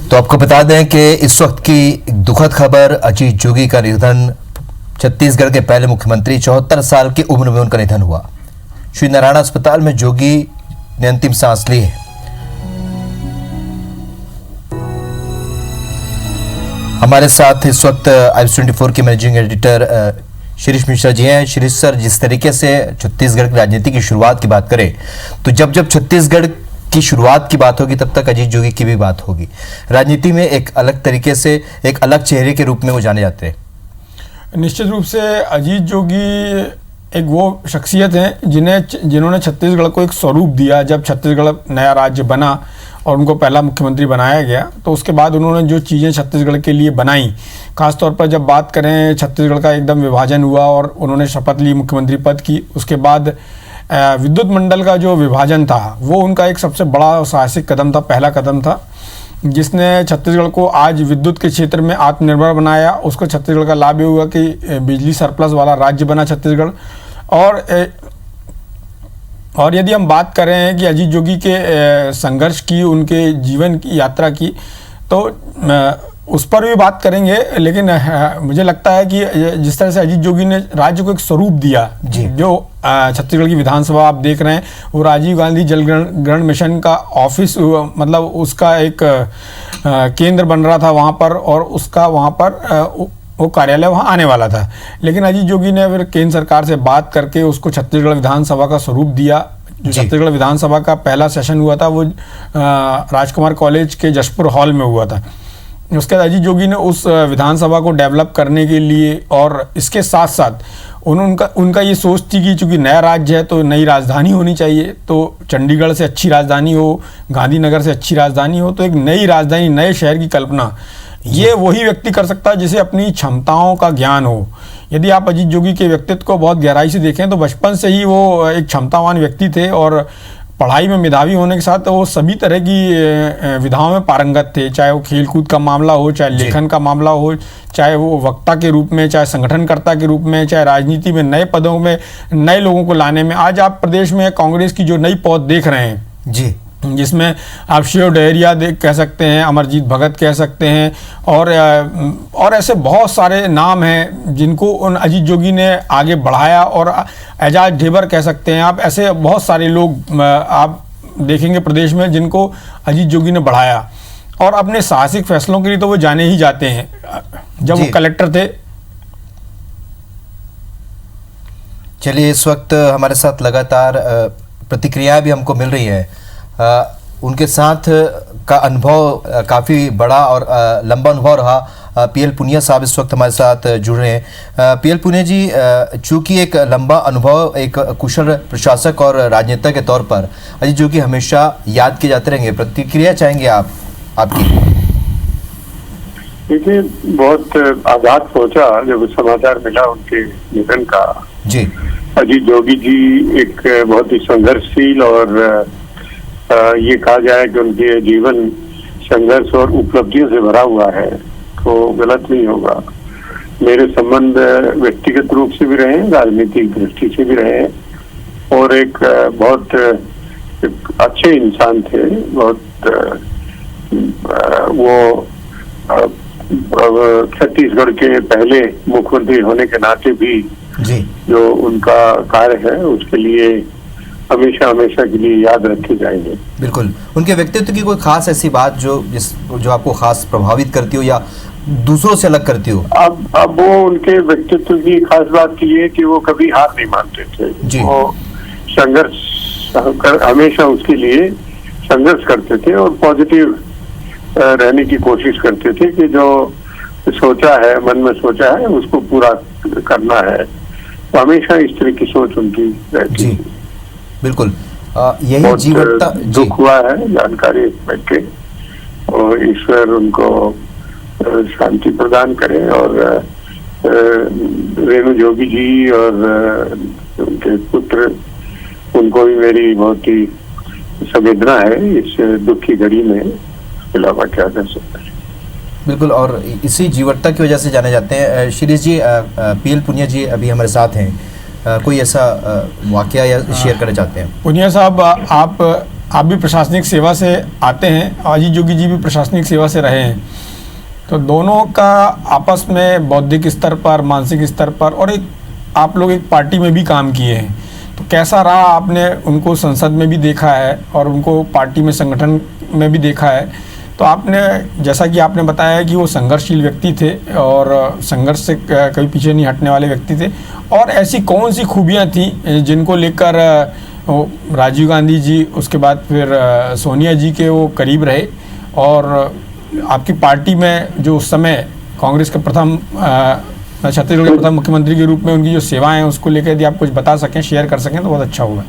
तो आपको बता दें कि इस वक्त की दुखद खबर, अजीत जोगी का निधन। छत्तीसगढ़ के पहले मुख्यमंत्री, 74 साल की उम्र में उनका निधन हुआ। श्री नारायण अस्पताल में जोगी ने अंतिम सांस ली है। हमारे साथ इस वक्त IBS24 के मैनेजिंग एडिटर शिरीष मिश्रा जी हैं। शिरीष सर, जिस तरीके से छत्तीसगढ़ की राजनीति की शुरुआत की बात करें तो जब छत्तीसगढ़ की शुरुआत की बात होगी तब तक अजीत जोगी की भी बात होगी। राजनीति में एक अलग तरीके से, एक अलग चेहरे के रूप में वो जाने जाते हैं। निश्चित रूप से अजीत जोगी एक वो शख्सियत हैं जिन्होंने छत्तीसगढ़ को एक स्वरूप दिया। जब छत्तीसगढ़ नया राज्य बना और उनको पहला मुख्यमंत्री बनाया गया तो उसके बाद उन्होंने जो चीज़ें छत्तीसगढ़ के लिए बनाई, खासतौर पर जब बात करें छत्तीसगढ़ का एकदम विभाजन हुआ और उन्होंने शपथ ली मुख्यमंत्री पद की, उसके बाद विद्युत मंडल का जो विभाजन था वो उनका एक सबसे बड़ा साहसिक कदम था, पहला कदम था, जिसने छत्तीसगढ़ को आज विद्युत के क्षेत्र में आत्मनिर्भर बनाया। उसको छत्तीसगढ़ का लाभ ये हुआ कि बिजली सरप्लस वाला राज्य बना छत्तीसगढ़। और यदि हम बात करें कि अजीत जोगी के संघर्ष की, उनके जीवन की यात्रा की, तो उस पर भी बात करेंगे, लेकिन मुझे लगता है कि जिस तरह से अजीत जोगी ने राज्य को एक स्वरूप दिया, जो छत्तीसगढ़ की विधानसभा आप देख रहे हैं, वो राजीव गांधी जल ग्रहण मिशन का ऑफिस, मतलब उसका एक केंद्र बन रहा था वहाँ पर, और उसका वहाँ पर वो कार्यालय वहाँ आने वाला था। लेकिन अजीत जोगी ने फिर केंद्र सरकार से बात करके उसको छत्तीसगढ़ विधानसभा का स्वरूप दिया। जो छत्तीसगढ़ विधानसभा का पहला सेशन हुआ था वो राजकुमार कॉलेज के जशपुर हॉल में हुआ था। उसके बाद अजीत जोगी ने उस विधानसभा को डेवलप करने के लिए, और इसके साथ साथ उनका ये सोच थी कि चूँकि नया राज्य है तो नई राजधानी होनी चाहिए, तो चंडीगढ़ से अच्छी राजधानी हो, गांधीनगर से अच्छी राजधानी हो, तो एक नई राजधानी, नए शहर की कल्पना ये वही व्यक्ति कर सकता है जिसे अपनी क्षमताओं का ज्ञान हो। यदि आप अजीत जोगी के व्यक्तित्व को बहुत गहराई से देखें तो बचपन से ही वो एक क्षमतावान व्यक्ति थे, और पढ़ाई में मेधावी होने के साथ वो सभी तरह की विधाओं में पारंगत थे, चाहे वो खेलकूद का मामला हो, चाहे लेखन का मामला हो, चाहे वो वक्ता के रूप में, चाहे संगठनकर्ता के रूप में, चाहे राजनीति में नए पदों में नए लोगों को लाने में। आज आप प्रदेश में कांग्रेस की जो नई पौध देख रहे हैं जी, जिसमें आप शिव डहरिया कह सकते हैं, अमरजीत भगत कह सकते हैं, और ऐसे बहुत सारे नाम हैं जिनको उन अजीत जोगी ने आगे बढ़ाया, और एजाज ढेबर कह सकते हैं आप। ऐसे बहुत सारे लोग आप देखेंगे प्रदेश में जिनको अजीत जोगी ने बढ़ाया, और अपने साहसिक फैसलों के लिए तो वो जाने ही जाते हैं। जब वो कलेक्टर थे। चलिए, इस वक्त हमारे साथ लगातार प्रतिक्रियाएं भी हमको मिल रही है। उनके साथ का अनुभव काफ़ी बड़ा और लंबा अनुभव रहा। PL पुनिया साहब इस वक्त हमारे साथ जुड़ रहे हैं। PL पुनिया जी, चूँकि एक लंबा अनुभव, एक कुशल प्रशासक और राजनेता के तौर पर अजीत जोगी हमेशा याद किए जाते रहेंगे। प्रतिक्रिया चाहेंगे आपकी? देखिए, बहुत आघात पहुंचा जब समाचार मिला उनके निधन का। जी, अजीत जोगी जी एक बहुत ही संघर्षशील, और ये कहा जाए कि उनके जीवन संघर्ष और उपलब्धियों से भरा हुआ है तो गलत नहीं होगा। मेरे संबंध व्यक्तिगत रूप से भी रहे, राजनीतिक दृष्टि से भी रहे, और एक बहुत अच्छे इंसान थे। बहुत वो छत्तीसगढ़ के पहले मुख्यमंत्री होने के नाते भी जो उनका कार्य है उसके लिए हमेशा के लिए याद रखे जाएंगे। बिल्कुल। उनके व्यक्तित्व की कोई खास ऐसी बात जो आपको खास प्रभावित करती हो या दूसरों से अलग करती हो? अब वो उनके व्यक्तित्व की खास बात की है कि वो कभी हार नहीं मानते थे जी। वो संघर्ष हमेशा उसके लिए संघर्ष करते थे, और पॉजिटिव रहने की कोशिश करते थे कि जो सोचा है, मन में सोचा है, उसको पूरा करना है। तो हमेशा इस तरह की सोच उनकी रहती है। बिल्कुल। यही जीवनता दुख हुआ है जानकारी बैठे, और ईश्वर उनको शांति प्रदान करे। और रेणु जोगी जी और उनके पुत्र, उनको भी मेरी बहुत ही संवेदना है इस दुख की घड़ी में। इसके अलावा क्या कर सकते हैं? बिल्कुल, और इसी जीवटता की वजह से जाने जाते हैं। शिरीष जी, PL पुनिया जी अभी हमारे साथ हैं, कोई ऐसा वाकया या शेयर करना चाहते हैं? पुनिया साहब, आप आप भी प्रशासनिक सेवा से आते हैं, अजीत जोगी जी भी प्रशासनिक सेवा से रहे हैं, तो दोनों का आपस में बौद्धिक स्तर पर, मानसिक स्तर पर, और एक आप लोग एक पार्टी में भी काम किए हैं, तो कैसा रहा? आपने उनको संसद में भी देखा है और उनको पार्टी में, संगठन में भी देखा है, तो आपने, जैसा कि आपने बताया कि वो संघर्षशील व्यक्ति थे और संघर्ष से कभी पीछे नहीं हटने वाले व्यक्ति थे, और ऐसी कौन सी खूबियाँ थी जिनको लेकर राजीव गांधी जी, उसके बाद फिर सोनिया जी के वो करीब रहे, और आपकी पार्टी में जो उस समय कांग्रेस के प्रथम, छत्तीसगढ़ के प्रथम मुख्यमंत्री के रूप में उनकी जो सेवाएं हैं उसको लेकर यदि आप कुछ बता सकें, शेयर कर सकें तो बहुत अच्छा होगा।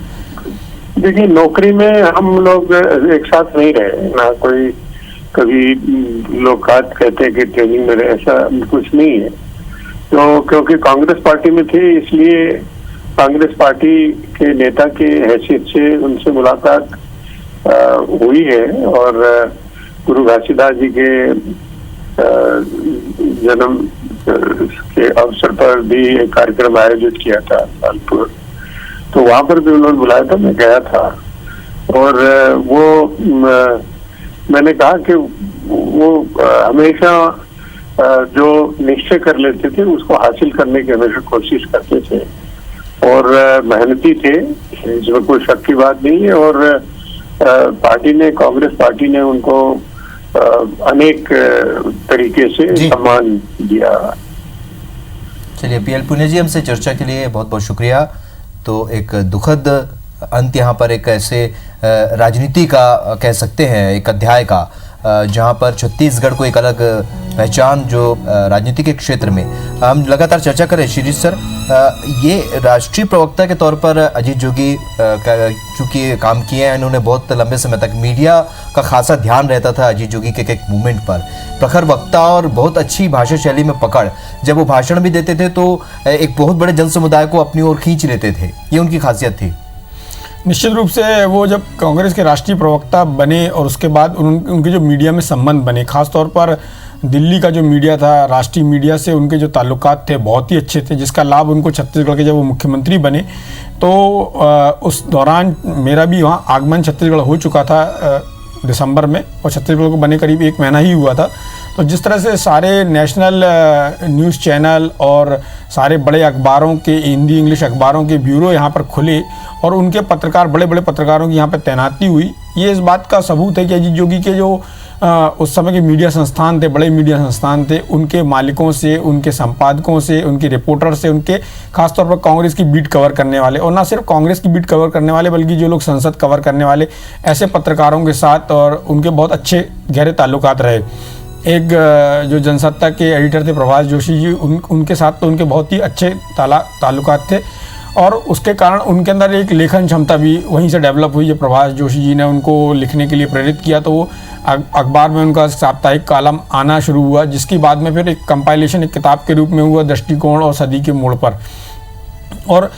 देखिए, नौकरी में हम लोग एक साथ नहीं रहे ना, कोई कभी लोग कहते हैं कि ट्रेनिंग में रहे, ऐसा कुछ नहीं है। तो क्योंकि कांग्रेस पार्टी में थे, इसलिए कांग्रेस पार्टी के नेता के हैसियत से उनसे मुलाकात हुई है, और गुरु घासीदास जी के जन्म के अवसर पर भी एक कार्यक्रम आयोजित किया था कानपुर, तो वहां पर भी उन्होंने बुलाया था, मैं गया था। और वो मैंने कहा कि वो हमेशा जो निश्चय कर लेते थे उसको हासिल करने की हमेशा कोशिश करते थे, और मेहनती थे, इसमें कोई शक की बात नहीं है। और पार्टी ने, कांग्रेस पार्टी ने उनको अनेक तरीके से सम्मान दिया। चलिए पीएल पुनिया जी, हमसे चर्चा के लिए बहुत बहुत शुक्रिया। तो एक दुखद अंत यहाँ पर एक ऐसे राजनीति का कह सकते हैं, एक अध्याय का, जहाँ पर छत्तीसगढ़ को एक अलग पहचान जो राजनीति के क्षेत्र में हम लगातार चर्चा करें। शिरीष सर, ये राष्ट्रीय प्रवक्ता के तौर पर अजीत जोगी चूँकि काम किए हैं, इन्होंने बहुत लंबे समय तक मीडिया का खासा ध्यान रहता था अजीत जोगी के एक मूवमेंट पर, प्रखर वक्ता और बहुत अच्छी भाषा शैली में पकड़, जब वो भाषण भी देते थे तो एक बहुत बड़े जन समुदाय को अपनी ओर खींच लेते थे, ये उनकी खासियत थी। निश्चित रूप से वो जब कांग्रेस के राष्ट्रीय प्रवक्ता बने और उसके बाद उनके जो मीडिया में संबंध बने, खासतौर पर दिल्ली का जो मीडिया था, राष्ट्रीय मीडिया से उनके जो ताल्लुकात थे बहुत ही अच्छे थे, जिसका लाभ उनको छत्तीसगढ़ के जब वो मुख्यमंत्री बने तो उस दौरान मेरा भी वहाँ आगमन छत्तीसगढ़ हो चुका था दिसंबर में, और छत्तीसगढ़ को बने करीब 1 महीना ही हुआ था। तो जिस तरह से सारे नेशनल न्यूज़ चैनल और सारे बड़े अखबारों के, हिंदी इंग्लिश अखबारों के ब्यूरो यहाँ पर खुले और उनके पत्रकार, बड़े बड़े पत्रकारों की यहाँ पर तैनाती हुई, ये इस बात का सबूत है कि अजीत जोगी के जो उस समय के मीडिया संस्थान थे, बड़े मीडिया संस्थान थे, उनके मालिकों से, उनके संपादकों से, उनके रिपोर्टर से, उनके खासतौर पर कांग्रेस की बीट कवर करने वाले, और ना सिर्फ कांग्रेस की बीट कवर करने वाले बल्कि जो लोग संसद कवर करने वाले, ऐसे पत्रकारों के साथ और उनके बहुत अच्छे गहरे ताल्लुकात रहे। एक जो जनसत्ता के एडिटर थे प्रभाष जोशी जी, उनके साथ तो उनके बहुत ही अच्छे ताल्लुकात थे, और उसके कारण उनके अंदर एक लेखन क्षमता भी वहीं से डेवलप हुई। जब प्रभाष जोशी जी ने उनको लिखने के लिए प्रेरित किया तो वो अखबार में उनका साप्ताहिक कॉलम आना शुरू हुआ, जिसकी बाद में फिर एक कंपाइलेशन, एक किताब के रूप में हुआ, दृष्टिकोण और सदी के मोड़ पर, और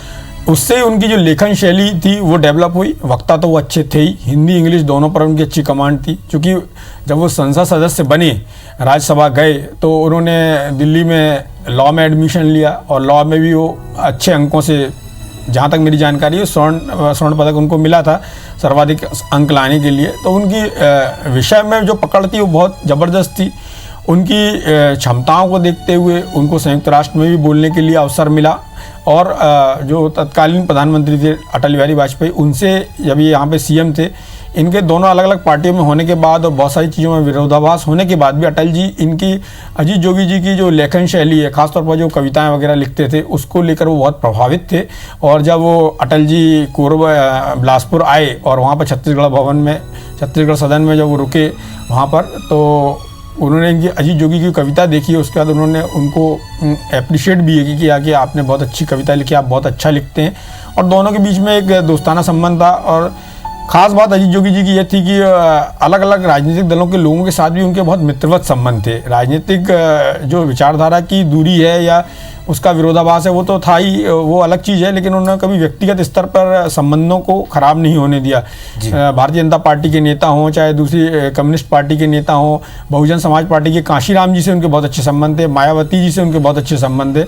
उससे उनकी जो लेखन शैली थी वो डेवलप हुई। वक्ता तो वो अच्छे थे ही, हिंदी इंग्लिश दोनों पर उनकी अच्छी कमांड थी, क्योंकि जब वो संसद सदस्य बने, राज्यसभा गए, तो उन्होंने दिल्ली में लॉ में एडमिशन लिया और लॉ में भी वो अच्छे अंकों से, जहाँ तक मेरी जानकारी है, स्वर्ण पदक उनको मिला था सर्वाधिक अंक लाने के लिए। तो उनकी विषय में जो पकड़ थी वो बहुत ज़बरदस्त थी। उनकी क्षमताओं को देखते हुए उनको संयुक्त राष्ट्र में भी बोलने के लिए अवसर मिला, और जो तत्कालीन प्रधानमंत्री थे अटल बिहारी वाजपेयी, उनसे जब ये यहाँ पे सीएम थे, इनके दोनों अलग अलग पार्टियों में होने के बाद और बहुत सारी चीज़ों में विरोधाभास होने के बाद भी अटल जी, इनकी अजीत जोगी जी की जो लेखन शैली है, खासतौर पर जो कविताएं वगैरह लिखते थे, उसको लेकर वो बहुत प्रभावित थे। और जब वो अटल जी कोरबा बिलासपुर आए और वहाँ पर छत्तीसगढ़ भवन में, छत्तीसगढ़ सदन में जब वो रुके वहाँ पर, तो उन्होंने इनकी अजीत जोगी की कविता देखी, उसके बाद उन्होंने उनको अप्रिशिएट भी किया कि आपने बहुत अच्छी कविता लिखी, आप बहुत अच्छा लिखते हैं, और दोनों के बीच में एक दोस्ताना संबंध था। और ख़ास बात अजीत जोगी जी की यह थी कि अलग अलग राजनीतिक दलों के लोगों के साथ भी उनके बहुत मित्रवत संबंध थे। राजनीतिक जो विचारधारा की दूरी है या उसका विरोधाभास है वो तो था ही, वो अलग चीज़ है, लेकिन उन्होंने कभी व्यक्तिगत स्तर पर संबंधों को खराब नहीं होने दिया। भारतीय जनता पार्टी के नेता हों, चाहे दूसरी कम्युनिस्ट पार्टी के नेता हों, बहुजन समाज पार्टी के कांशीराम जी से उनके बहुत अच्छे संबंध थे, मायावती जी से उनके बहुत अच्छे संबंध थे।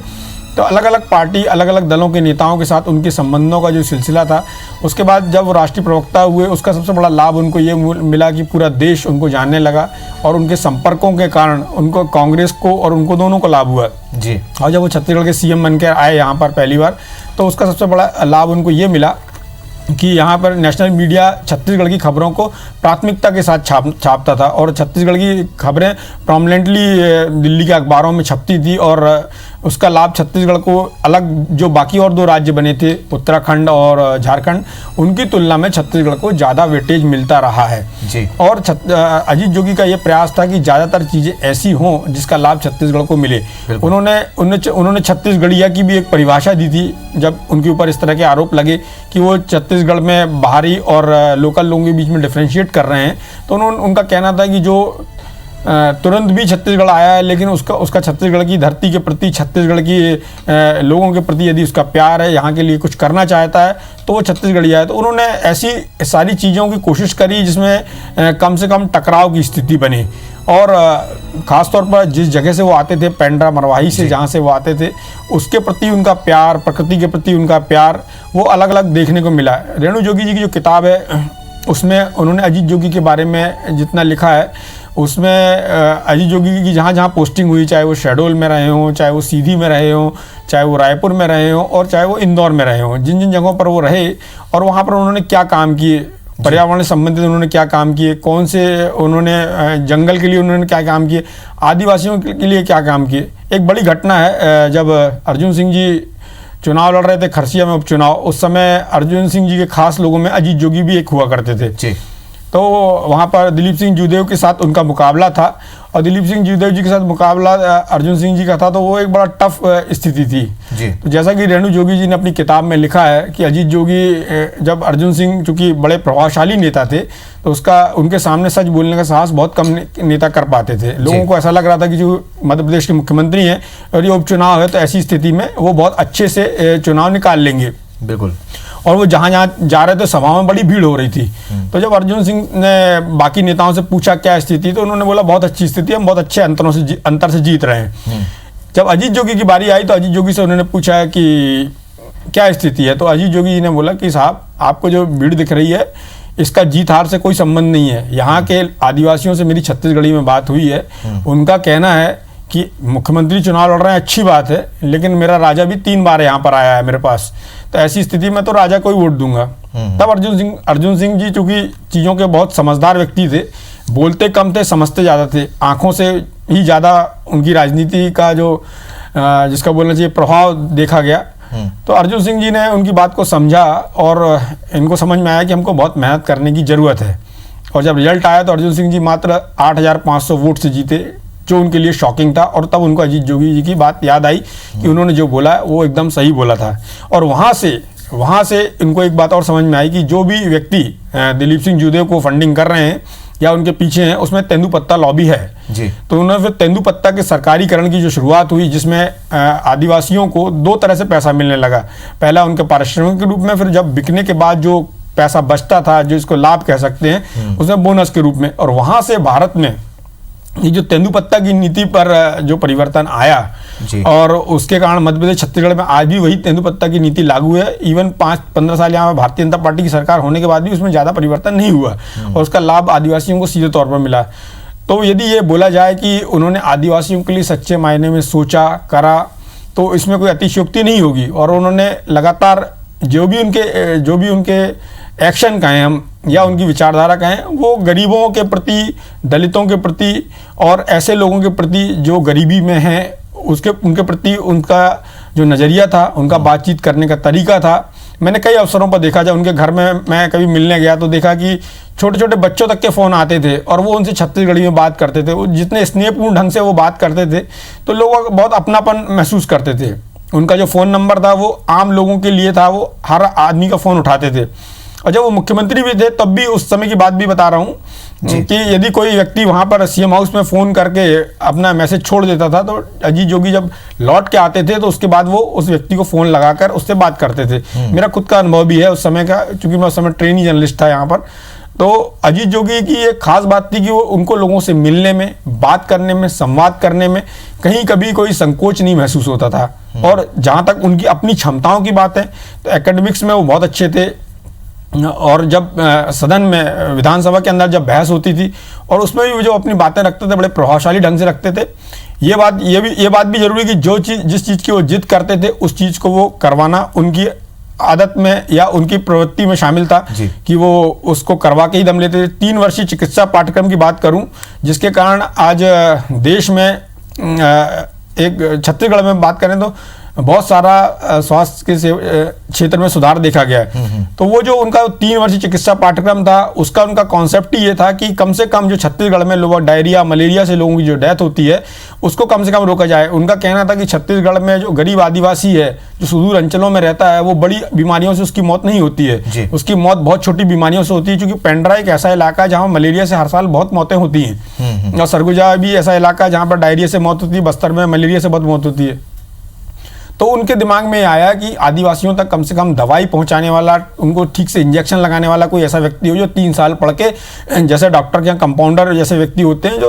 तो अलग अलग पार्टी, अलग अलग दलों के नेताओं के साथ उनके संबंधों का जो सिलसिला था, उसके बाद जब वो राष्ट्रीय प्रवक्ता हुए, उसका सबसे बड़ा लाभ उनको ये मिला कि पूरा देश उनको जानने लगा और उनके संपर्कों के कारण उनको, कांग्रेस को और उनको दोनों को लाभ हुआ जी। और जब वो छत्तीसगढ़ के सीएम बनकर आए यहाँ पर पहली बार, तो उसका सबसे बड़ा लाभ उनको ये मिला कि यहाँ पर नेशनल मीडिया छत्तीसगढ़ की खबरों को प्राथमिकता के साथ छापता था और छत्तीसगढ़ की खबरें प्रोमिनेंटली दिल्ली के अखबारों में छपती थी और उसका लाभ छत्तीसगढ़ को अलग जो बाकी और 2 राज्य बने थे, उत्तराखंड और झारखंड, उनकी तुलना में छत्तीसगढ़ को ज़्यादा वेटेज मिलता रहा है जी। और अजीत जोगी का ये प्रयास था कि ज़्यादातर चीज़ें ऐसी हों जिसका लाभ छत्तीसगढ़ को मिले। उन्होंने छत्तीसगढ़िया की भी एक परिभाषा दी थी जब उनके ऊपर इस तरह के आरोप लगे कि वो छत्तीसगढ़ में बाहरी और लोकल लोगों के बीच में डिफ्रेंशिएट कर रहे हैं। तो उनका कहना था कि जो तुरंत भी छत्तीसगढ़ आया है, लेकिन उसका छत्तीसगढ़ की धरती के प्रति, छत्तीसगढ़ की लोगों के प्रति यदि उसका प्यार है, यहाँ के लिए कुछ करना चाहता है, तो वो छत्तीसगढ़िया है। तो उन्होंने ऐसी सारी चीज़ों की कोशिश करी जिसमें कम से कम टकराव की स्थिति बनी और ख़ासतौर पर जिस जगह से वो आते थे, पेंड्रा मरवाही से जहाँ से वो आते थे, उसके प्रति उनका प्यार, प्रकृति के प्रति उनका प्यार, वो अलग अलग देखने को मिला। रेणु जोगी जी की जो किताब है उसमें उन्होंने अजीत जोगी के बारे में जितना लिखा है, उसमें अजीत जोगी की जहाँ जहाँ पोस्टिंग हुई, चाहे वो शहडोल में रहे हों, चाहे वो सीधी में रहे हों, चाहे वो रायपुर में रहे हों और चाहे वो इंदौर में रहे हों, जिन जिन जगहों पर वो रहे और वहाँ पर उन्होंने क्या काम किए, पर्यावरण से संबंधित उन्होंने क्या काम किए, कौन से उन्होंने जंगल के लिए उन्होंने क्या काम किए, आदिवासियों के लिए क्या काम किए। एक बड़ी घटना है, जब अर्जुन सिंह जी चुनाव लड़ रहे थे खरसिया में उपचुनाव, उस समय अर्जुन सिंह जी के खास लोगों में अजीत जोगी भी एक हुआ करते थे जी। तो वहाँ पर दिलीप सिंह जूदेव के साथ उनका मुकाबला था और दिलीप सिंह जूदेव जी के साथ मुकाबला अर्जुन सिंह जी का था, तो वो एक बड़ा टफ स्थिति थी जी। तो जैसा कि रेणु जोगी जी ने अपनी किताब में लिखा है कि अजीत जोगी, जब अर्जुन सिंह चूँकि बड़े प्रभावशाली नेता थे, तो उनके सामने सच बोलने का साहस बहुत कम नेता कर पाते थे। लोगों को ऐसा लग रहा था कि जो मध्य प्रदेश के मुख्यमंत्री हैं और ये उपचुनाव है, तो ऐसी स्थिति में वो बहुत अच्छे से चुनाव निकाल लेंगे। बिल्कुल। और वो जहाँ जहाँ जा रहे थे सभाओं में बड़ी भीड़ हो रही थी। तो जब अर्जुन सिंह ने बाकी नेताओं से पूछा क्या स्थिति, तो उन्होंने बोला बहुत अच्छी स्थिति है, हम बहुत अच्छे अंतर से जीत रहे हैं। जब अजीत जोगी की बारी आई तो अजीत जोगी से उन्होंने पूछा कि क्या स्थिति है, तो अजीत जोगी जी ने बोला कि साहब, आपको जो भीड़ दिख रही है इसका जीत हार से कोई संबंध नहीं है। यहाँ के आदिवासियों से मेरी छत्तीसगढ़ी में बात हुई है, उनका कहना है कि मुख्यमंत्री चुनाव लड़ रहे हैं, अच्छी बात है, लेकिन मेरा राजा भी 3 बार यहाँ पर आया है मेरे पास, तो ऐसी स्थिति में तो राजा को ही वोट दूंगा। तब अर्जुन सिंह जी चूंकि चीज़ों के बहुत समझदार व्यक्ति थे, बोलते कम थे, समझते ज़्यादा थे, आंखों से ही ज़्यादा उनकी राजनीति का जो जिसका बोलना चाहिए प्रभाव देखा गया। तो अर्जुन सिंह जी ने उनकी बात को समझा और इनको समझ में आया कि हमको बहुत मेहनत करने की ज़रूरत है। और जब रिजल्ट आया तो अर्जुन सिंह जी मात्र 8,500 वोट से जीते, जो उनके लिए शॉकिंग था। और तब उनको अजीत जोगी जी की बात याद आई कि उन्होंने जो बोला वो एकदम सही बोला था। और वहाँ से इनको एक बात और समझ में आई कि जो भी व्यक्ति दिलीप सिंह जूदेव को फंडिंग कर रहे हैं या उनके पीछे हैं, उसमें तेंदुपत्ता लॉबी है जी। तो उन्होंने फिर तेंदुपत्ता के सरकारीकरण की जो शुरुआत हुई, जिसमें आदिवासियों को 2 तरह से पैसा मिलने लगा। पहला उनके पारिश्रमिक के रूप में, फिर जब बिकने के बाद जो पैसा बचता था, जो इसको लाभ कह सकते हैं, उसमें बोनस के रूप में। और वहाँ से भारत में ये जो तेंदुपत्ता की नीति पर जो परिवर्तन आया और उसके कारण मध्य प्रदेश छत्तीसगढ़ में आज भी वही तेंदुपत्ता की नीति लागू है। इवन 5-15 साल यहाँ भारतीय जनता पार्टी की सरकार होने के बाद भी उसमें ज़्यादा परिवर्तन नहीं हुआ और उसका लाभ आदिवासियों को सीधे तौर पर मिला। तो यदि ये बोला जाए कि उन्होंने आदिवासियों के लिए सच्चे मायने में सोचा करा, तो इसमें कोई अतिशयोक्ति नहीं होगी। और उन्होंने लगातार जो भी उनके एक्शन कहें हम या उनकी विचारधारा कहें, वो गरीबों के प्रति, दलितों के प्रति और ऐसे लोगों के प्रति जो गरीबी में हैं उनके प्रति उनका जो नज़रिया था, उनका बातचीत करने का तरीका था। मैंने कई अवसरों पर देखा, जब उनके घर में मैं कभी मिलने गया तो देखा कि छोटे छोटे बच्चों तक के फ़ोन आते थे और वो उनसे छत्तीसगढ़ी में बात करते थे। वो जितने स्नेहपूर्ण ढंग से वो बात करते थे तो लोग बहुत अपनापन महसूस करते थे। उनका जो फ़ोन नंबर था वो आम लोगों के लिए था, वो हर आदमी का फ़ोन उठाते थे। और जब वो मुख्यमंत्री भी थे तब भी उस समय की बात भी बता रहा हूँ कि यदि कोई व्यक्ति वहाँ पर सीएम हाउस में फ़ोन करके अपना मैसेज छोड़ देता था तो अजीत जोगी जब लौट के आते थे तो उसके बाद वो उस व्यक्ति को फ़ोन लगाकर उससे बात करते थे। मेरा खुद का अनुभव भी है उस समय का, क्योंकि मैं उस समय ट्रेनी जर्नलिस्ट था यहाँ पर। तो अजीत जोगी की एक खास बात थी कि वो उनको लोगों से मिलने में, बात करने में, संवाद करने में कहीं कभी कोई संकोच नहीं महसूस होता था। और जहाँ तक उनकी अपनी क्षमताओं की बात है तो एकेडमिक्स में वो बहुत अच्छे थे। और जब सदन में, विधानसभा के अंदर जब बहस होती थी और उसमें भी जो अपनी बातें रखते थे बड़े प्रभावशाली ढंग से रखते थे। ये बात भी जरूरी कि जिस चीज़ की वो जिद करते थे उस चीज़ को वो करवाना उनकी आदत में या उनकी प्रवृत्ति में शामिल था कि वो उसको करवा के ही दम लेते थे। 3 वर्षीय चिकित्सा पाठ्यक्रम की बात करूं, जिसके कारण आज देश में एक छत्तीसगढ़ में बात करें तो बहुत सारा स्वास्थ्य के क्षेत्र में सुधार देखा गया है। तो वो जो उनका 3 वर्षीय चिकित्सा पाठ्यक्रम था, उसका उनका कॉन्सेप्ट ही ये था कि कम से कम जो छत्तीसगढ़ में लोग डायरिया, मलेरिया से लोगों की जो डेथ होती है उसको कम से कम रोका जाए। उनका कहना था कि छत्तीसगढ़ में जो गरीब आदिवासी है, जो सुदूर अंचलों में रहता है, वो बड़ी बीमारियों से उसकी मौत नहीं होती है, उसकी मौत बहुत छोटी बीमारियों से होती है। क्योंकि पेंड्रा एक ऐसा इलाका है जहाँ मलेरिया से हर साल बहुत मौतें होती हैं, और सरगुजा भी ऐसा इलाका है जहाँ पर डायरिया से मौत होती है, बस्तर में मलेरिया से बहुत मौत होती है। तो उनके दिमाग में आया कि आदिवासियों तक कम से कम दवाई पहुंचाने वाला, उनको ठीक से इंजेक्शन लगाने वाला कोई ऐसा व्यक्ति हो जो 3 साल पढ़ के, जैसे डॉक्टर के कंपाउंडर जैसे व्यक्ति होते हैं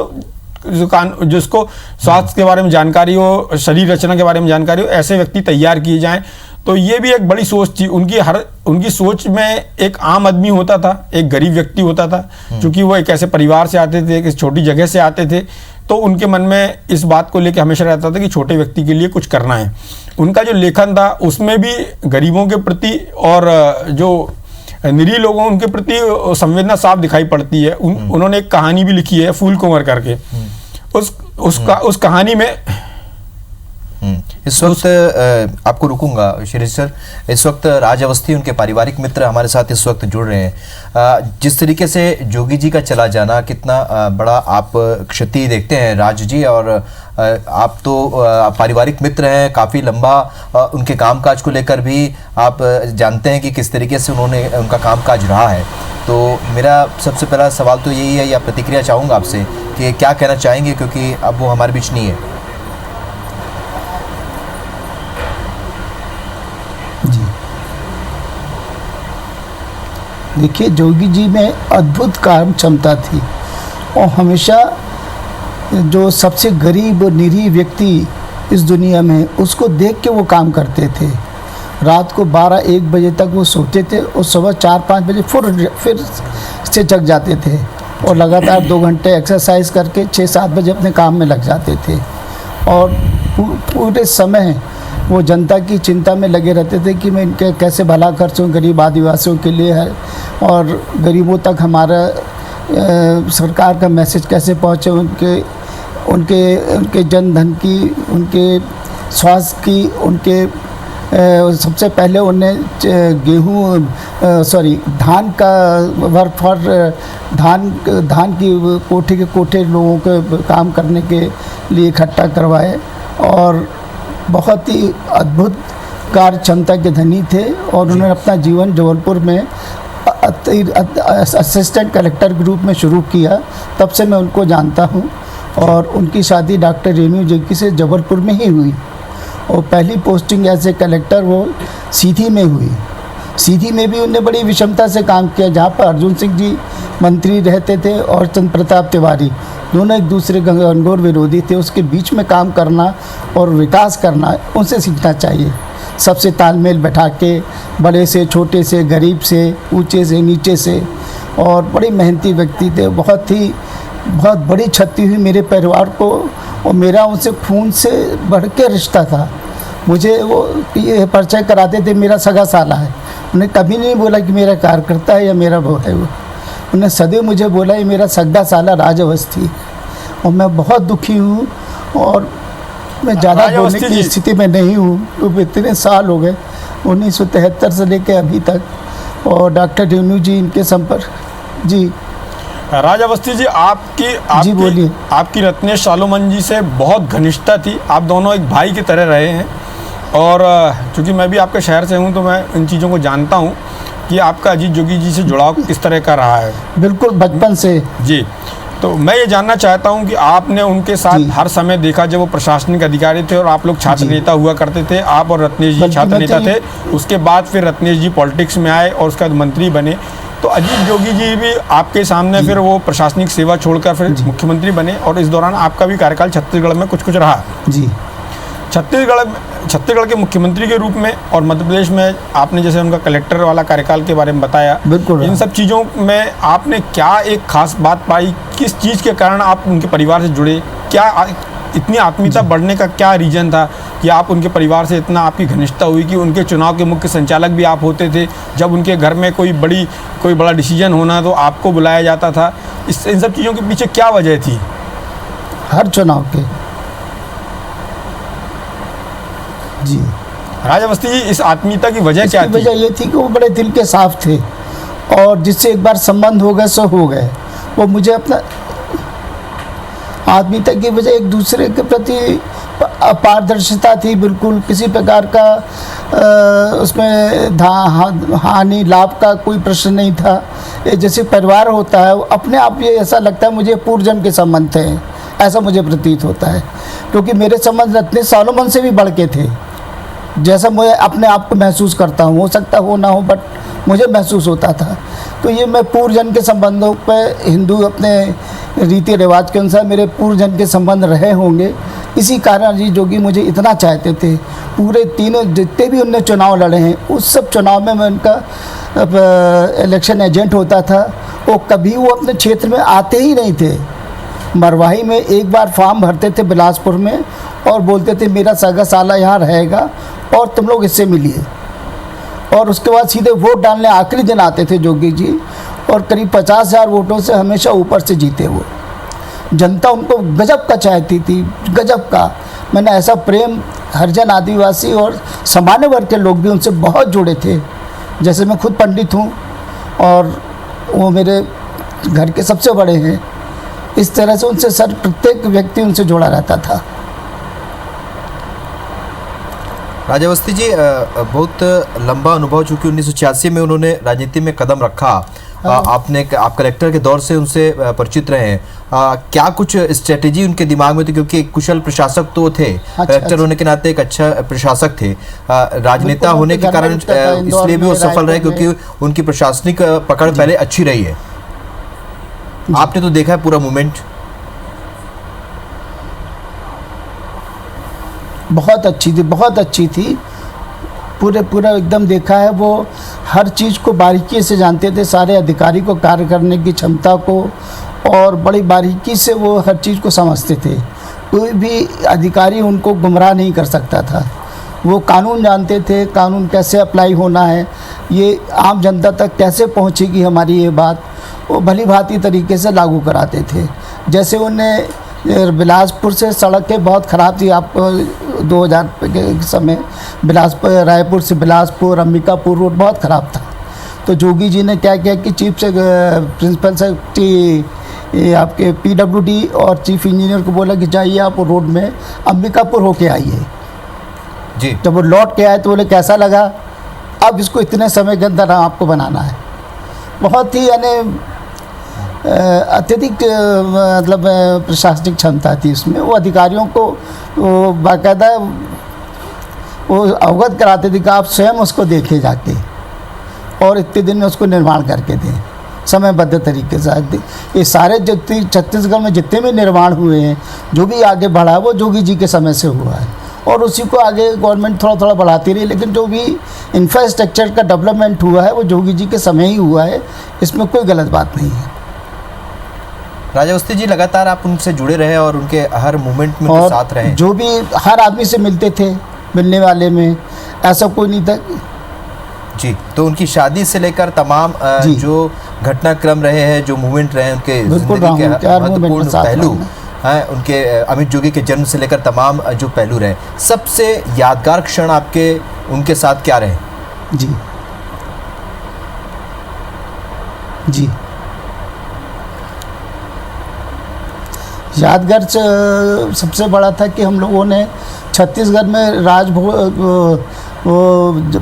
जिसको स्वास्थ्य के बारे में जानकारी हो, शरीर रचना के बारे में जानकारी हो, ऐसे व्यक्ति तैयार किए जाएं। तो ये भी एक बड़ी सोच थी उनकी सोच में। एक आम आदमी होता था, एक गरीब व्यक्ति होता था, क्योंकि वो एक ऐसे परिवार से आते थे, एक छोटी जगह से आते थे, तो उनके मन में इस बात को लेकर हमेशा रहता था कि छोटे व्यक्ति के लिए कुछ करना है। उनका जो लेखन था उसमें भी गरीबों के प्रति और जो निरीह लोगों उनके प्रति संवेदना साफ दिखाई पड़ती है। उन्होंने एक कहानी भी लिखी है, फूल कुंवर करके। उस कहानी में इस वक्त आपको रुकूंगा शिरीष सर। इस वक्त राज अवस्थी, उनके पारिवारिक मित्र हमारे साथ इस वक्त जुड़ रहे हैं। जिस तरीके से जोगी जी का चला जाना, कितना बड़ा आप क्षति देखते हैं राज जी, और आप तो पारिवारिक मित्र हैं, काफ़ी लंबा उनके कामकाज को लेकर भी आप जानते हैं कि किस तरीके से उनका कामकाज रहा है। तो मेरा सबसे पहला सवाल तो यही है, या प्रतिक्रिया चाहूँगा आपसे कि क्या कहना चाहेंगे, क्योंकि अब वो हमारे बीच नहीं है। देखिए, जोगी जी में अद्भुत काम क्षमता थी और हमेशा जो सबसे गरीब और निरीह व्यक्ति इस दुनिया में, उसको देख के वो काम करते थे। रात को 12-1 बजे तक वो सोते थे और सुबह 4-5 बजे फिर से जग जाते थे और लगातार 2 घंटे एक्सरसाइज करके 6-7 बजे अपने काम में लग जाते थे। और पूरे समय वो जनता की चिंता में लगे रहते थे कि मैं इनके कैसे भला कर सकूँ, गरीब आदिवासियों के लिए है, और गरीबों तक हमारा सरकार का मैसेज कैसे पहुँचे, उनके जन धन की, उनके स्वास्थ्य की, उनके सबसे पहले उन्हें धान का वर्क फॉर धान की कोठे के कोठे लोगों के काम करने के लिए इकट्ठा करवाए, और बहुत ही अद्भुत कार्य क्षमता के धनी थे। और उन्होंने अपना जीवन जबलपुर में असिस्टेंट कलेक्टर के रूप में शुरू किया, तब से मैं उनको जानता हूं। और उनकी शादी डॉक्टर रेणु जोगी से जबलपुर में ही हुई, और पहली पोस्टिंग एज ए कलेक्टर वो सीधी में हुई। सीधी में भी उन्होंने बड़ी विषमता से काम किया, जहाँ पर अर्जुन सिंह जी मंत्री रहते थे और चंद्र प्रताप तिवारी, दोनों एक दूसरे के घनघोर विरोधी थे। उसके बीच में काम करना और विकास करना उनसे सीखना चाहिए। सबसे तालमेल बैठा के, बड़े से छोटे से, गरीब से, ऊंचे से नीचे से, और बड़े मेहनती व्यक्ति थे। बहुत बड़ी क्षति हुई मेरे परिवार को, और मेरा उनसे खून से बढ़ के रिश्ता था। मुझे वो ये परिचय कराते थे, मेरा सगा साला है। उन्हें कभी नहीं बोला कि मेरा कार्यकर्ता है या मेरा वो है। उन्हें सदैव मुझे बोला ये मेरा सगा साला राज अवस्थी, और मैं बहुत दुखी हूँ और मैं ज़्यादा बोलने की स्थिति में नहीं हूँ, क्योंकि इतने साल हो गए 1973 से लेकर अभी तक। और डॉक्टर रेणु जी इनके संपर्क। जी राज अवस्थी जी, जी बोलिए। आपकी रत्नेश सालोमन जी से बहुत घनिष्ठता थी, आप दोनों एक भाई की तरह रहे हैं। और चूँकि मैं भी आपके शहर से हूँ तो मैं इन चीज़ों को जानता हूँ कि आपका अजीत जोगी जी से जुड़ाव किस तरह का रहा है। बिल्कुल, बचपन से। जी, तो मैं ये जानना चाहता हूँ कि आपने उनके साथ हर समय देखा जब वो प्रशासनिक अधिकारी थे और आप लोग छात्र नेता हुआ करते थे, आप और रत्नेश जी छात्र नेता थे। उसके बाद फिर रत्नेश जी पॉलिटिक्स में आए और उसके बाद मंत्री बने। तो अजीत जोगी जी भी आपके सामने फिर वो प्रशासनिक सेवा छोड़कर फिर मुख्यमंत्री बने और इस दौरान आपका भी कार्यकाल छत्तीसगढ़ में कुछ रहा। जी। छत्तीसगढ़ के मुख्यमंत्री के रूप में और मध्य प्रदेश में आपने जैसे उनका कलेक्टर वाला कार्यकाल के बारे में बताया, बिल्कुल। इन सब चीज़ों में आपने क्या एक खास बात पाई, किस चीज़ के कारण आप उनके परिवार से जुड़े, क्या इतनी आत्मीयता बढ़ने का क्या रीजन था कि आप उनके परिवार से इतना आपकी घनिष्ठता हुई कि उनके चुनाव के मुख्य संचालक भी आप होते थे, जब उनके घर में कोई बड़ा डिसीजन होना तो आपको बुलाया जाता था। इन सब चीज़ों के पीछे क्या वजह थी? हर चुनाव के जी राजा अवस्थी जी, इस आत्मीयता की वजह क्या थी? वजह ये थी कि वो बड़े दिल के साफ थे और जिससे एक बार संबंध हो गए सो हो गए। वो मुझे अपना आत्मीयता की वजह एक दूसरे के प्रति पारदर्शिता थी, बिल्कुल किसी प्रकार का उसमें हानि लाभ का कोई प्रश्न नहीं था। ये जैसे परिवार होता है अपने आप, ये ऐसा लगता है मुझे पूर्वजन्म के संबंध थे, ऐसा मुझे प्रतीत होता है, क्योंकि मेरे संबंध रत्ने सोलोमन से भी बढ़ के थे, जैसा मैं अपने आप को महसूस करता हूँ। हो सकता हो ना हो, बट मुझे महसूस होता था। तो ये मैं पूर्वजन्म के संबंधों पर, हिंदू अपने रीति रिवाज के अनुसार मेरे पूर्वजन्म के संबंध रहे होंगे, इसी कारण अजीत जोगी मुझे इतना चाहते थे। पूरे तीनों जितने भी उनने चुनाव लड़े हैं, उस सब चुनाव में मैं उनका इलेक्शन एजेंट होता था। वो कभी वो अपने क्षेत्र में आते ही नहीं थे। मरवाही में एक बार फॉर्म भरते थे बिलासपुर में और बोलते थे मेरा सगा साला यहाँ रहेगा और तुम लोग इससे मिलिए, और उसके बाद सीधे वोट डालने आखिरी दिन आते थे जोगी जी, और करीब 50,000 वोटों से हमेशा ऊपर से जीते वो। जनता उनको गजब का चाहती थी, गजब का। मैंने ऐसा प्रेम, हरिजन आदिवासी और सामान्य वर्ग के लोग भी उनसे बहुत जुड़े थे। जैसे मैं खुद पंडित हूँ और वो मेरे घर के सबसे बड़े हैं, इस तरह से उनसे प्रत्येक व्यक्ति उनसे जुड़ा रहता था। राजा अवस्थी जी, बहुत लंबा अनुभव, चूँकि 1986 में उन्होंने राजनीति में कदम रखा। आप कलेक्टर के दौर से उनसे परिचित रहे हैं। क्या कुछ स्ट्रेटेजी उनके दिमाग में थी, क्योंकि एक कुशल प्रशासक तो थे, कलेक्टर होने के नाते एक अच्छा प्रशासक थे, राजनेता होने के कारण इसलिए भी वो सफल रहे क्योंकि उनकी प्रशासनिक पकड़ पहले अच्छी रही है। आपने तो देखा है पूरा मूवमेंट। बहुत अच्छी थी, पूरा एकदम देखा है। वो हर चीज़ को बारीकी से जानते थे, सारे अधिकारी को कार्य करने की क्षमता को, और बड़ी बारीकी से वो हर चीज़ को समझते थे। कोई भी अधिकारी उनको गुमराह नहीं कर सकता था। वो कानून जानते थे, कानून कैसे अप्लाई होना है, ये आम जनता तक कैसे पहुंचेगी हमारी ये बात, वो भली भांति तरीके से लागू कराते थे। जैसे उन्हें बिलासपुर से सड़कें बहुत ख़राब थी, आपको 2000 के समय बिलासपुर, रायपुर से बिलासपुर, अंबिकापुर रोड बहुत ख़राब था। तो जोगी जी ने क्या किया कि चीफ से प्रिंसिपल सेक्रेटरी आपके PWD और चीफ इंजीनियर को बोला कि जाइए आप रोड में अंबिकापुर होके आइए जी। जब वो लौट के आए तो बोले कैसा लगा, अब इसको इतने समय के अंदर आपको बनाना है। बहुत ही यानी अत्यधिक मतलब प्रशासनिक क्षमता थी उसमें। वो अधिकारियों को वो बाकायदा वो अवगत कराते थे कि आप स्वयं उसको देखें जाके और इतने दिन में उसको निर्माण करके दें समयबद्ध तरीके से। ये सारे जितने छत्तीसगढ़ में जितने भी निर्माण हुए हैं, जो भी आगे बढ़ा वो जोगी जी के समय से हुआ है, और उसी को आगे गवर्नमेंट थोड़ा थोड़ा बढ़ाती रही। लेकिन जो भी इंफ्रास्ट्रक्चर का डेवलपमेंट हुआ है वो जोगी जी के समय ही हुआ है, इसमें कोई गलत बात नहीं है। राजा अवस्थी जी, लगातार आप उनसे जुड़े रहे और उनके हर मूवमेंट में उनके साथ रहे। जो भी हर आदमी से मिलते थे, मिलने वाले में ऐसा कोई नहीं था जी। तो उनकी शादी से लेकर तमाम जो घटनाक्रम रहे हैं, जो मूवमेंट रहे हैं, उनके जिंदगी के महत्वपूर्ण पहलू हैं, उनके अमित जोगी के जन्म से लेकर तमाम जो पहलू रहे, सबसे यादगार क्षण आपके उनके साथ क्या रहे? जी यादगार सबसे बड़ा था कि हम लोगों ने छत्तीसगढ़ में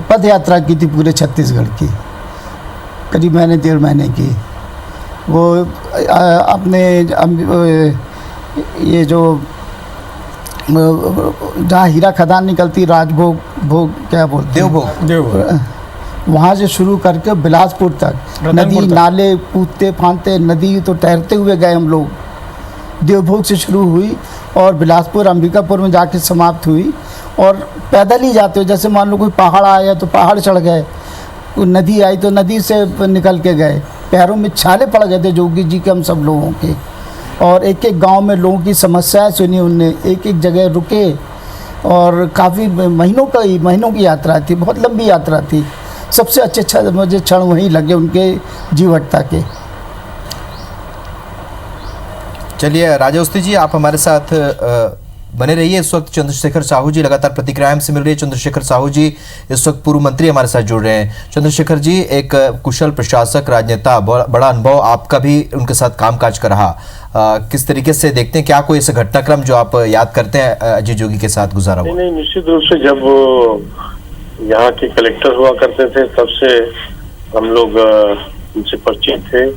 पद यात्रा की थी, पूरे छत्तीसगढ़ की, करीब महीने 1.5 महीने की। वो अपने ये जो जहाँ हीरा खदान निकलती, राजभोग क्या बोलते, देवभोग, वहाँ से शुरू करके बिलासपुर तक रतनपुर नदी तक। नाले कूदते फांदते, नदी तो तैरते हुए गए हम लोग। देवभोग से शुरू हुई और बिलासपुर अंबिकापुर में जाके समाप्त हुई। और पैदल ही जाते हो, जैसे मान लो कोई पहाड़ आया तो पहाड़ चढ़ गए, कोई नदी आई तो नदी से निकल के गए। पैरों में छाले पड़ गए थे जोगी जी के, हम सब लोगों के। और एक एक गांव में लोगों की समस्याएं सुनी उनने, एक एक जगह रुके और काफ़ी महीनों की यात्रा थी, बहुत लंबी यात्रा थी। सबसे अच्छे मुझे क्षण वहीं लगे उनके जीवटता के। चलिए राजा अवस्थी जी, आप हमारे साथ बने रहिए। इस वक्त चंद्रशेखर साहू जी लगातार प्रतिक्रिया हमसे मिल रही है। चंद्रशेखर साहू जी इस वक्त पूर्व मंत्री हमारे साथ जुड़ रहे हैं। चंद्रशेखर जी, एक कुशल प्रशासक, राजनेता, बड़ा अनुभव आपका भी उनके साथ कामकाज का रहा। किस तरीके से देखते हैं, क्या कोई ऐसा घटनाक्रम जो आप याद करते हैं अजीत जोगी के साथ गुजारा हुआ? नहीं, निश्चित रूप से जब वो यहाँ के कलेक्टर हुआ करते थे तब से हम लोग उनसे परिचित थे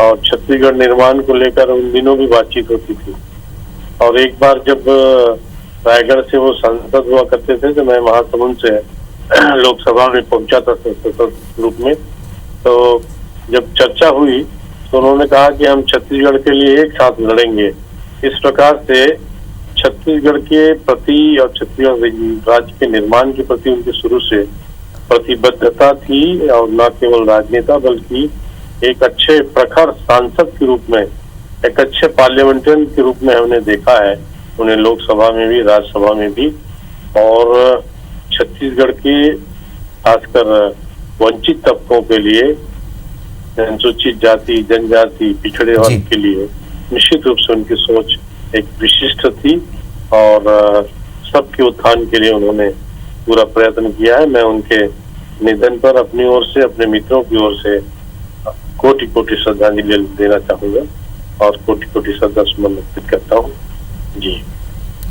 और छत्तीसगढ़ निर्माण को लेकर उन दिनों भी बातचीत होती थी। और एक बार जब रायगढ़ से वो सांसद हुआ करते थे तो मैं महासमुंद से लोकसभा में पहुंचा था सतत रूप में। तो जब चर्चा हुई तो उन्होंने कहा कि हम छत्तीसगढ़ के लिए एक साथ लड़ेंगे। इस प्रकार से छत्तीसगढ़ के प्रति और छत्तीसगढ़ राज्य के निर्माण के प्रति उनके शुरू से प्रतिबद्धता थी। और न केवल राजनेता बल्कि एक अच्छे प्रखर सांसद के रूप में, एक अच्छे पार्लियामेंटेरियन के रूप में हमने देखा है उन्हें लोकसभा में भी, राज्यसभा में भी। और छत्तीसगढ़ के खासकर वंचित तबकों के लिए, अनुसूचित जाति, जनजाति, पिछड़े वर्ग के लिए निश्चित रूप से उनकी सोच एक विशिष्ट थी और सबके उत्थान के लिए उन्होंने पूरा प्रयत्न किया है। मैं उनके निधन पर अपनी ओर से, अपने मित्रों की ओर से कोटि कोटि श्रद्धांजलि देना चाहूंगा और कोटि कोटि श्रद्धा सुमन अर्पित करता हूँ। जी,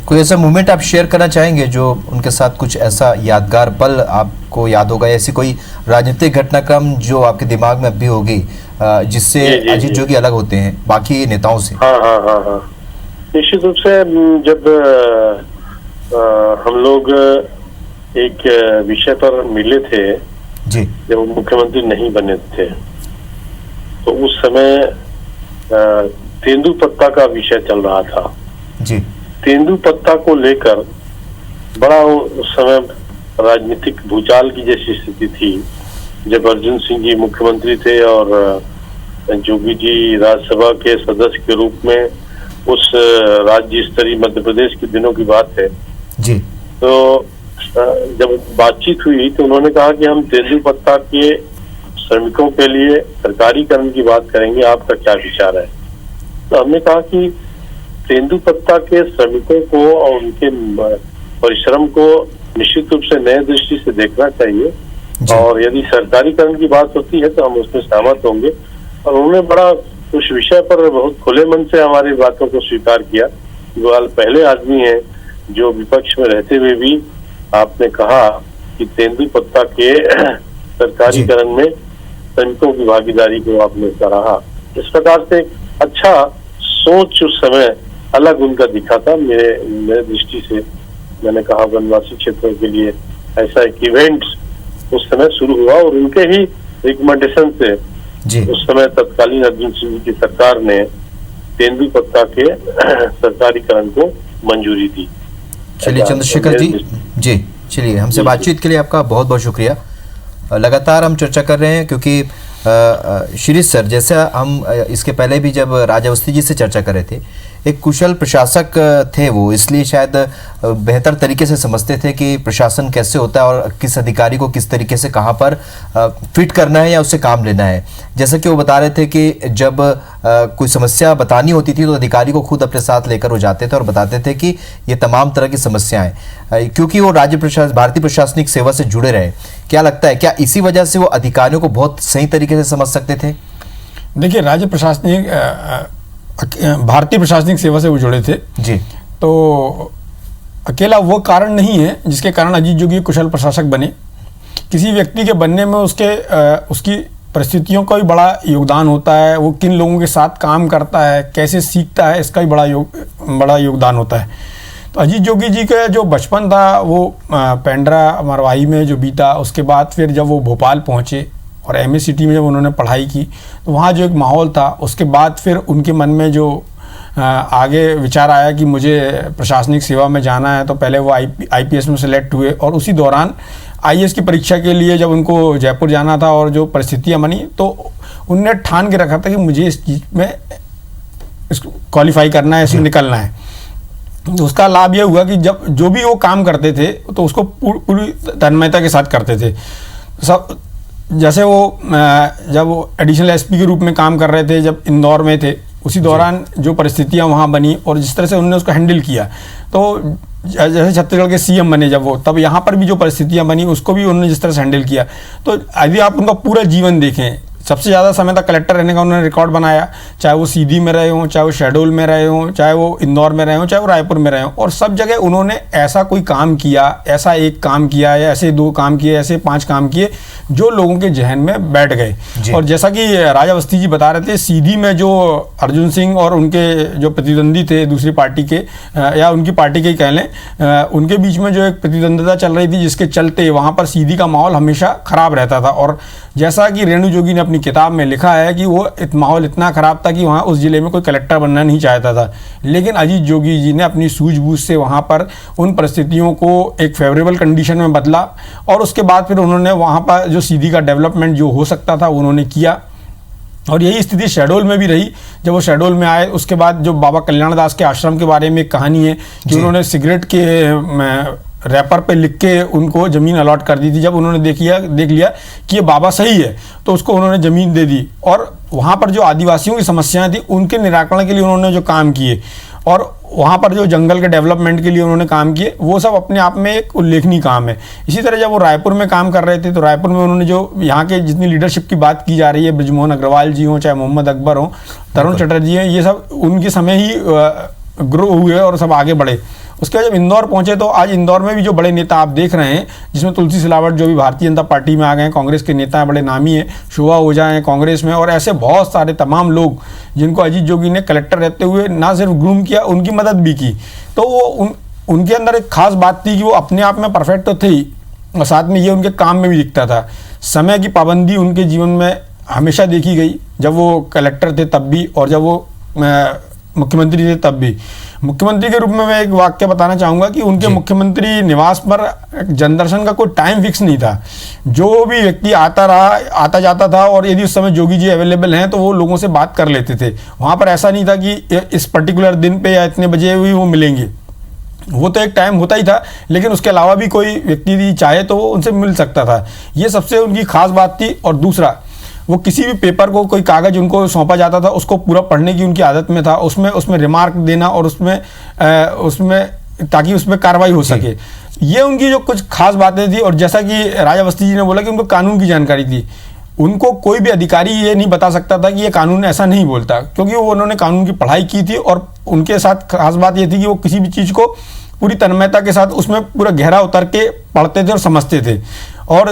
कोई ऐसा मोमेंट आप शेयर करना चाहेंगे जो उनके साथ कुछ ऐसा यादगार पल आपको याद होगा, ऐसी कोई राजनीतिक घटनाक्रम जो आपके दिमाग में अब भी होगी जिससे अजीत जोगी अलग होते हैं बाकी नेताओं से? हाँ, निश्चित रूप से जब हम लोग एक विषय पर मिले थे जी, जब वो मुख्यमंत्री नहीं बने थे तो उस समय तेंदुपत्ता का विषय चल रहा था जी। तेंदुपत्ता को लेकर बड़ा उस समय राजनीतिक भूचाल की जैसी स्थिति थी। जब अर्जुन सिंह जी मुख्यमंत्री थे और जोगी जी राज्यसभा के सदस्य के रूप में, उस राज्य स्तरीय मध्य प्रदेश के दिनों की बात है जी। तो जब बातचीत हुई तो उन्होंने कहा कि हम तेंदुपत्ता के श्रमिकों के लिए सरकारीकरण की बात करेंगे, आपका क्या विचार है? तो हमने कहा कि तेंदुपत्ता के श्रमिकों को और उनके परिश्रम को निश्चित रूप से नए दृष्टि से देखना चाहिए और यदि सरकारीकरण की बात होती है तो हम उसमें सहमत होंगे। और उन्होंने बड़ा उस विषय पर बहुत खुले मन से हमारी बातों को स्वीकार किया। वो पहले आदमी है जो विपक्ष में रहते हुए भी आपने कहा कि तेंदुपत्ता के सरकारीकरण में श्रमिकों की भागीदारी को आपने सराहा। इस प्रकार से अच्छा सोच उस समय अलग उनका दिखा था मेरे दृष्टि से। मैंने कहा वनवासी क्षेत्रों के लिए ऐसा एक इवेंट उस समय शुरू हुआ और उनके ही रिकमेंडेशन से जी। उस समय तत्कालीन अर्जुन सिंह जी की सरकार ने तेंदुपत्ता के सरकारीकरण को मंजूरी दी। चलिए चंद्रशेखर जी, चलिए हमसे बातचीत के लिए आपका बहुत बहुत शुक्रिया। लगातार हम चर्चा कर रहे हैं क्योंकि शिरीष सर, जैसा हम इसके पहले भी जब राजा अवस्थी जी से चर्चा कर रहे थे, एक कुशल प्रशासक थे वो, इसलिए शायद बेहतर तरीके से समझते थे कि प्रशासन कैसे होता है और किस अधिकारी को किस तरीके से कहाँ पर फिट करना है या उससे काम लेना है। जैसा कि वो बता रहे थे कि जब कोई समस्या बतानी होती थी तो अधिकारी को खुद अपने साथ लेकर वो जाते थे और बताते थे कि ये तमाम तरह की समस्याएं, क्योंकि वो भारतीय प्रशासनिक सेवा से जुड़े रहे। क्या लगता है, क्या इसी वजह से वो अधिकारियों को बहुत सही तरीके से समझ सकते थे? देखिए, भारतीय प्रशासनिक सेवा से वो जुड़े थे जी, तो अकेला वो कारण नहीं है जिसके कारण अजीत जोगी कुशल प्रशासक बने। किसी व्यक्ति के बनने में उसकी परिस्थितियों का भी बड़ा योगदान होता है, वो किन लोगों के साथ काम करता है, कैसे सीखता है, इसका भी बड़ा योगदान होता है। तो अजीत जोगी जी का जो बचपन था वो पेंड्रा मरवाही में जो बीता, उसके बाद फिर जब वो भोपाल पहुँचे और एमए सिटी में जब उन्होंने पढ़ाई की तो वहाँ जो एक माहौल था, उसके बाद फिर उनके मन में जो आगे विचार आया कि मुझे प्रशासनिक सेवा में जाना है, तो पहले वो आईपीएस में सेलेक्ट हुए और उसी दौरान आईएएस की परीक्षा के लिए जब उनको जयपुर जाना था और जो परिस्थितियाँ बनी तो उनने ठान के रखा था कि मुझे इस चीज़ में इसको क्वालिफाई करना है, इसमें निकलना है। तो उसका लाभ ये हुआ कि जब जो भी वो काम करते थे तो उसको पूरी तन्मयता के साथ करते थे। सब जैसे वो जब वो एडिशनल एसपी के रूप में काम कर रहे थे जब इंदौर में थे, उसी दौरान जो परिस्थितियां वहां बनी और जिस तरह से उन्होंने उसको हैंडल किया, तो जैसे छत्तीसगढ़ के सीएम बने जब वो, तब यहाँ पर भी जो परिस्थितियां बनी उसको भी उन्होंने जिस तरह से हैंडल किया। तो यदि आप उनका पूरा जीवन देखें, सबसे ज़्यादा समय तक कलेक्टर रहने का उन्होंने रिकॉर्ड बनाया, चाहे वो सीधी में रहे हों, चाहे वो शहडोल में रहे हों, चाहे वो इंदौर में रहे हों, चाहे वो रायपुर में रहे हों, और सब जगह उन्होंने ऐसा कोई काम किया, ऐसा एक काम किया या ऐसे 2 काम किए, ऐसे 5 काम किए जो लोगों के जहन में बैठ गए। और जैसा कि राजा अवस्थी जी बता रहे थे, सीधी में जो अर्जुन सिंह और उनके जो प्रतिद्वंदी थे दूसरी पार्टी के या उनकी पार्टी के ही कह लें, उनके बीच में जो एक प्रतिद्वंदिता चल रही थी जिसके चलते वहाँ पर सीधी का माहौल हमेशा खराब रहता था। और जैसा कि रेणु जोगी ने अपनी किताब में लिखा है कि वो माहौल इतना ख़राब था कि वहाँ उस ज़िले में कोई कलेक्टर बनना नहीं चाहता था, लेकिन अजीत जोगी जी ने अपनी सूझबूझ से वहाँ पर उन परिस्थितियों को एक फेवरेबल कंडीशन में बदला और उसके बाद फिर उन्होंने वहाँ पर जो सीधी का डेवलपमेंट जो हो सकता था उन्होंने किया। और यही स्थिति शहडोल में भी रही। जब वो शहडोल में आए उसके बाद जो बाबा कल्याण दास के आश्रम के बारे में एक कहानी है कि उन्होंने सिगरेट के रैपर पे लिख के उनको ज़मीन अलॉट कर दी थी। जब उन्होंने देख लिया कि ये बाबा सही है तो उसको उन्होंने ज़मीन दे दी। और वहाँ पर जो आदिवासियों की समस्याएं थी उनके निराकरण के लिए उन्होंने जो काम किए और वहाँ पर जो जंगल के डेवलपमेंट के लिए उन्होंने काम किए, वो सब अपने आप में एक उल्लेखनीय काम है। इसी तरह जब वो रायपुर में काम कर रहे थे तो रायपुर में उन्होंने जो यहाँ के जितनी लीडरशिप की बात की जा रही है, बृजमोहन अग्रवाल जी हों, चाहे मोहम्मद अकबर हों, तरुण चटर्जी हैं, ये सब उनके समय ही ग्रो हुए और सब आगे बढ़े। उसके बाद जब इंदौर पहुंचे तो आज इंदौर में भी जो बड़े नेता आप देख रहे हैं, जिसमें तुलसी सिलावट जो भी भारतीय जनता पार्टी में आ गए हैं, कांग्रेस के नेता हैं, बड़े नामी हैं, शोभा ओझा हैं कांग्रेस में, और ऐसे बहुत सारे तमाम लोग जिनको अजीत जोगी ने कलेक्टर रहते हुए ना सिर्फ ग्रूम किया, उनकी मदद भी की। तो वो उनके अंदर एक खास बात थी कि वो अपने आप में परफेक्ट तो थे ही और साथ में ये उनके काम में भी दिखता था। समय की पाबंदी उनके जीवन में हमेशा देखी गई, जब वो कलेक्टर थे तब भी और जब वो मुख्यमंत्री थे तब भी। मुख्यमंत्री के रूप में मैं एक वाक्य बताना चाहूँगा कि उनके मुख्यमंत्री निवास पर जनदर्शन का कोई टाइम फिक्स नहीं था। जो भी व्यक्ति आता जाता था और यदि उस समय जोगी जी अवेलेबल हैं तो वो लोगों से बात कर लेते थे। वहाँ पर ऐसा नहीं था कि इस पर्टिकुलर दिन पे या इतने बजे भी वो मिलेंगे, वो तो एक टाइम होता ही था, लेकिन उसके अलावा भी कोई व्यक्ति चाहे तो वो उनसे मिल सकता था। ये सबसे उनकी खास बात थी। और दूसरा, वो किसी भी पेपर को, कोई कागज़ उनको सौंपा जाता था उसको पूरा पढ़ने की उनकी आदत में था, उसमें रिमार्क देना और उसमें ताकि उसमें कार्रवाई हो सके। ये उनकी जो कुछ खास बातें थी। और जैसा कि राजा अवस्थी जी ने बोला कि उनको कानून की जानकारी थी, उनको कोई भी अधिकारी ये नहीं बता सकता था कि ये कानून ऐसा नहीं बोलता, क्योंकि उन्होंने कानून की पढ़ाई की थी। और उनके साथ खास बात ये थी कि वो किसी भी चीज़ को पूरी तन्मयता के साथ उसमें पूरा गहरा उतर के पढ़ते थे और समझते थे। और